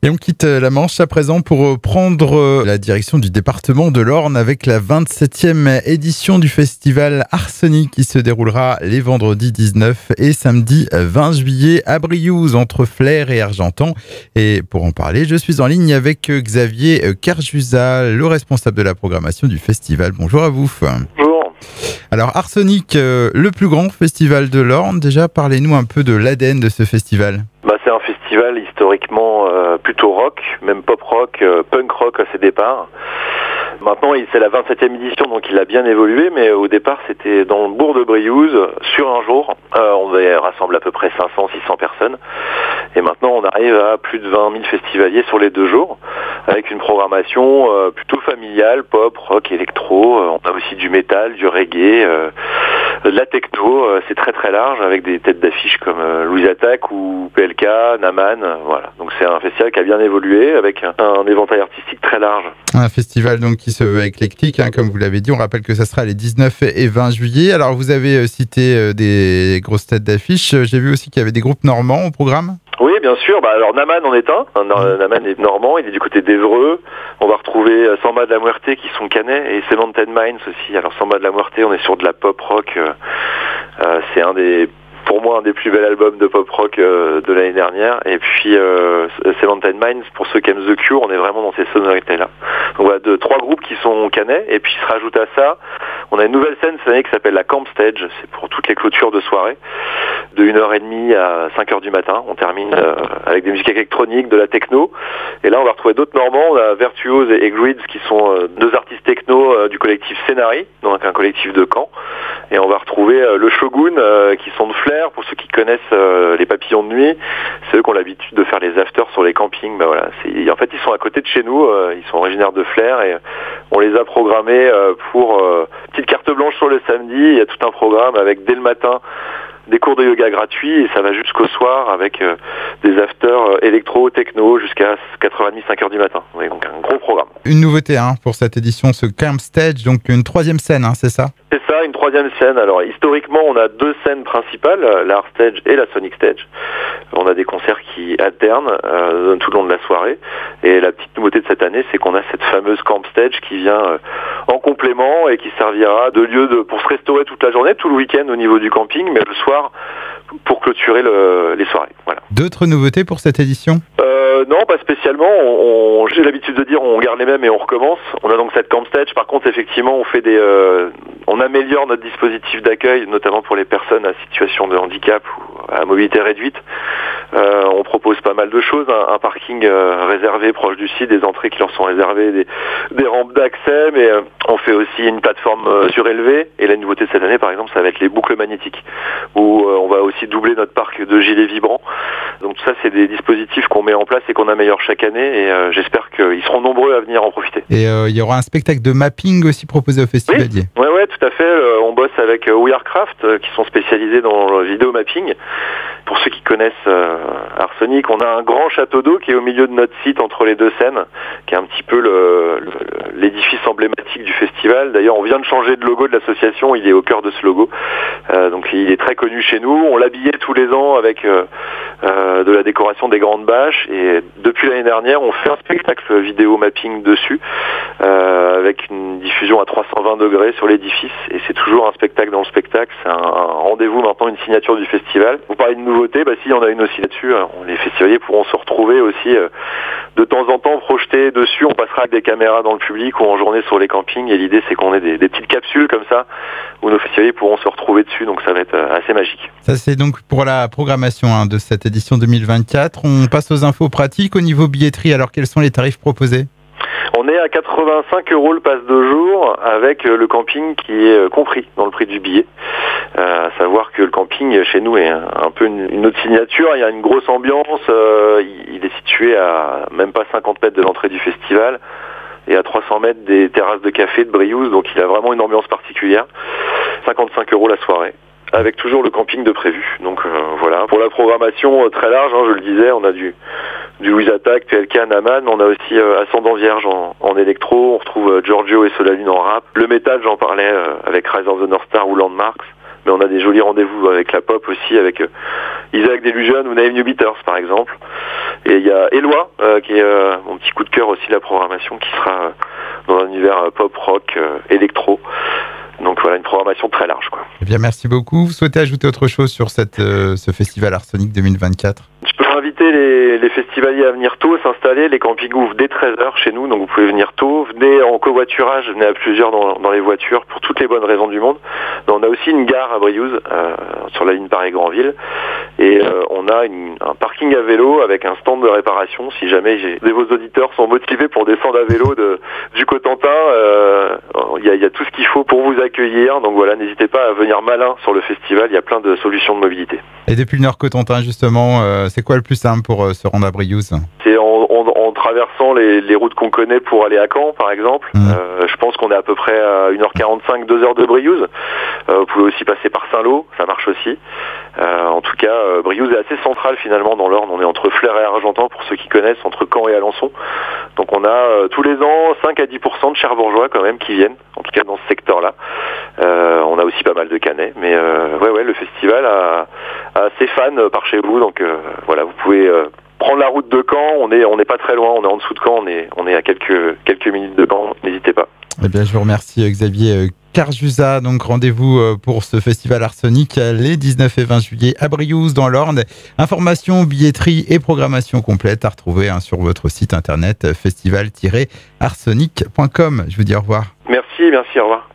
Et on quitte la Manche à présent pour prendre la direction du département de l'Orne avec la 27e édition du festival Arsenic qui se déroulera les vendredis 19 et samedi 20 juillet à Briouze entre Flers et Argentan. Et pour en parler, je suis en ligne avec Xavier Carjusa, le responsable de la programmation du festival. Bonjour à vous. Bonjour. Alors Arsenic, le plus grand festival de l'Orne, déjà parlez-nous un peu de l'ADN de ce festival. C'est un festival historiquement plutôt rock, même pop rock, punk rock à ses départs. Maintenant, c'est la 27e édition, donc il a bien évolué, mais au départ, c'était dans le bourg de Briouze, sur un jour. On rassemble à peu près 500-600 personnes. Et maintenant, on arrive à plus de 20 000 festivaliers sur les 2 jours, avec une programmation plutôt familiale, pop, rock, électro. On a aussi du métal, du reggae, de la techno. C'est très très large, avec des têtes d'affiche comme Louise Attaque ou PLK, Naman. Voilà. Donc c'est un festival qui a bien évolué, avec un éventail artistique très large. Un festival donc qui se veut éclectique, comme vous l'avez dit. On rappelle que ça sera les 19 et 20 juillet. Alors vous avez cité des grosses têtes d'affiche. J'ai vu aussi qu'il y avait des groupes normands au programme. Oui, bien sûr. Alors Naman en est un. Naman est normand, il est du côté d'Évreux. On va retrouver Samba de la Muerte qui sont canais et Cemented Minds aussi. Alors Samba de la Muerte, on est sur de la pop rock. C'est pour moi un des plus bels albums de pop rock de l'année dernière. Et puis Cemented Minds, pour ceux qui aiment The Cure, on est vraiment dans ces sonorités-là. Donc voilà, 3 groupes qui sont canais. Et puis se rajoute à ça, on a une nouvelle scène cette année qui s'appelle la Camp Stage. C'est pour toutes les clôtures de soirée. De 1h30 à 5h du matin. On termine avec des musiques électroniques, de la techno. Et là, on va retrouver d'autres Normands. On a Virtuose et Grids qui sont 2 artistes techno du collectif Scénari, donc un collectif de Caen. Et on va retrouver le Shogun qui sont de Flers. Pour ceux qui connaissent les papillons de nuit, c'est eux qui ont l'habitude de faire les afters sur les campings. Voilà. En fait, ils sont à côté de chez nous. Ils sont originaires de Flers et on les a programmés pour petite carte blanche sur le samedi. Il y a tout un programme avec dès le matin des cours de yoga gratuits et ça va jusqu'au soir avec des afters électro, techno jusqu'à 4h30, 5h du matin. Donc un gros programme. Une nouveauté pour cette édition, ce Camp Stage, donc une 3e scène, c'est ça ? C'est ça, une 3e scène. Alors historiquement, on a 2 scènes principales, la Art Stage et la Sonic Stage. On a des concerts qui alternent tout le long de la soirée. Et la petite nouveauté de cette année, c'est qu'on a cette fameuse Camp Stage qui vient en complément et qui servira de lieu pour se restaurer toute la journée, tout le week-end au niveau du camping, mais le soir pour clôturer les soirées. Voilà. D'autres nouveautés pour cette édition ? Non, pas spécialement. J'ai l'habitude de dire on garde les mêmes et on recommence. On a donc cette Camp Stage. Par contre, effectivement, on améliore notre dispositif d'accueil, notamment pour les personnes à situation de handicap ou à mobilité réduite. On propose pas mal de choses. Un parking réservé proche du site, des entrées qui leur sont réservées, des rampes d'accès, mais on fait aussi une plateforme surélevée. Et la nouveauté de cette année, par exemple, ça va être les boucles magnétiques, où on va aussi doubler notre parc de gilets vibrants. Donc tout ça, c'est des dispositifs qu'on met en place et qu'on améliore chaque année. Et j'espère qu'ils seront nombreux à venir en profiter. Et il y aura un spectacle de mapping aussi proposé au festivalier. Oui, tout à fait. On bosse avec We Are Craft, qui sont spécialisés dans le vidéo mapping. Pour ceux qui connaissent Arsenic, on a un grand château d'eau qui est au milieu de notre site entre les 2 scènes, qui est un petit peu l'édifice emblématique du festival. D'ailleurs, on vient de changer de logo de l'association, il est au cœur de ce logo. Donc il est très connu chez nous. On l'habillait tous les ans avec de la décoration des grandes bâches. Et depuis l'année dernière, on fait un spectacle vidéo mapping dessus, avec une diffusion à 320 degrés sur l'édifice. Et c'est toujours un spectacle dans le spectacle. C'est un rendez-vous maintenant, une signature du festival. Vous parlez de nouveautés, si, il y en a une aussi là-dessus. Les festivaliers pourront se retrouver aussi de temps en temps projetés dessus. On passera avec des caméras dans le public ou en journée sur les campings. Et l'idée, c'est qu'on ait des petites capsules comme ça où nos festivaliers pourront se retrouver dessus. Donc ça va être assez magique. Ça, c'est donc pour la programmation de cette édition 2024. On passe aux infos pratiques. Au niveau billetterie, alors quels sont les tarifs proposés ? On est à 85 € le pass de jour avec le camping qui est compris dans le prix du billet. À savoir que le camping chez nous est un peu une autre signature. Il y a une grosse ambiance. Il est situé à même pas 50 mètres de l'entrée du festival et à 300 mètres des terrasses de café de Briouze. Donc il a vraiment une ambiance particulière. 55 € la soirée, avec toujours le camping de prévu. Donc voilà, pour la programmation très large, je le disais, on a du Louise Attaque, PLK, Naman, on a aussi Ascendant Vierge en électro, on retrouve Giorgio et Solalune en rap. Le métal, j'en parlais avec Rise of the North Star ou Landmarks. mais on a des jolis rendez-vous avec la pop aussi, avec Isaac Delusion ou Naive New Beaters par exemple. Et il y a Eloi, qui est mon petit coup de cœur aussi de la programmation, qui sera dans un univers pop, rock, électro. Donc voilà, une programmation très large, quoi. Eh bien, merci beaucoup. Vous souhaitez ajouter autre chose sur ce festival Arsenic 2024 ? Je peux inviter les festivaliers à venir tôt s'installer. Les campings ouvrent dès 13h chez nous, donc vous pouvez venir tôt. Venez en covoiturage, venez à plusieurs dans les voitures pour toutes les bonnes raisons du monde. On a aussi une gare à Briouze, sur la ligne Paris-Grandville. Et on a un parking à vélo avec un stand de réparation. Si jamais vos auditeurs sont motivés pour descendre à vélo du Cotentin, il y a tout ce qu'il faut pour vous accueillir. Donc voilà, n'hésitez pas à venir malin sur le festival. Il y a plein de solutions de mobilité. Et depuis le Nord Cotentin, justement, c'est quoi le plus simple pour se rendre à Briouze ? C'est en traversant les routes qu'on connaît pour aller à Caen, par exemple. Je pense qu'on est à peu près à 1h45, 2h de Briouze. Vous pouvez aussi passer par Saint-Lô, ça marche aussi. En tout cas, Briouze est assez central finalement dans l'Orne. On est entre Flers et Argentan, pour ceux qui connaissent, entre Caen et Alençon. Donc on a tous les ans 5 à 10% de Cherbourgeois quand même qui viennent, en tout cas dans ce secteur-là. On a aussi pas mal de Canets, mais ouais, le festival a ses fans par chez vous. Donc voilà, vous pouvez prendre la route de Caen. On est pas très loin, on est en dessous de Caen, on est à quelques minutes de Caen. N'hésitez pas. Eh bien, je vous remercie Xavier Carjusa. Donc rendez-vous pour ce festival Arsenic les 19 et 20 juillet à Briouze dans l'Orne. Informations, billetterie et programmation complète à retrouver sur votre site internet festival-arsenic.com. Je vous dis au revoir. Merci, au revoir.